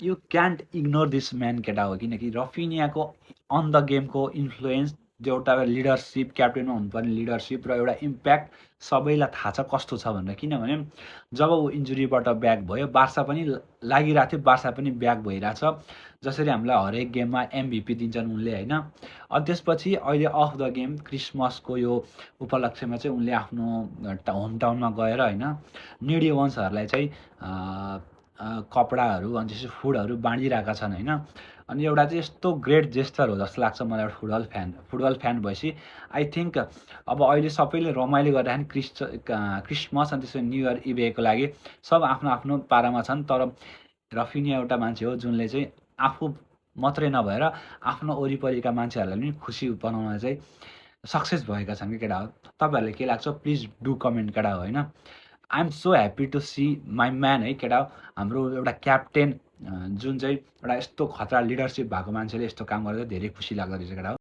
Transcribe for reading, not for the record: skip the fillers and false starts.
You can't ignore this man केटा हो। किनकि रफिनियाको अन द गेमको इन्फ्लुएन्स, जो एउटा लिडरसिप, क्याप्टेनमा हुनुपर्ने लिडरसिप र एउटा इम्प्याक्ट सबैलाई थाहा छ कस्तो छ भनेर। किनभने जब ऊ इन्जुरीबाट ब्याक भयो, बार्सा पनि लागिरहेको थियो, बार्सा पनि ब्याक भइरहेछ। जसरी हामीलाई हरेक गेममा एमभिपी दिन्छन् उनले होइन। अनि त्यसपछि अहिले अफ द गेम क्रिसमसको यो उपलक्ष्यमा चाहिँ उनले आफ्नो होम टाउनमा गएर होइन निडी वन्सहरूलाई चाहिँ कपडाहरू अनि त्यसपछि फुडहरू बाँडिरहेका छन् होइन। अनि एउटा चाहिँ यस्तो ग्रेट जेस्चर हो जस्तो लाग्छ मलाई एउटा फुटबल फ्यान भएपछि। आई थिङ्क अब अहिले सबैले रमाइलो गरिरहेको क्रिसमस अनि त्यसपछि न्यु इयर इभेको लागि सब आफ्नो आफ्नो पारामा छन्। तर रफिनिया एउटा मान्छे हो जुनले चाहिँ आफू मात्रै नभएर आफ्नो वरिपरिका मान्छेहरूलाई पनि खुसी बनाउन चाहिँ सक्सेस भएका छन् कि केटा हो। तपाईँहरूलाई के लाग्छ प्लिज डु कमेन्ट केटा हो होइन। I am so happy to see my man है केटा हो। हाम्रो एउटा क्याप्टेन जुन चाहिँ एउटा यस्तो खतरा लिडरसिप भएको मान्छेले यस्तो काम गरेर धेरै खुसी लाग्दो रहेछ केटा हो।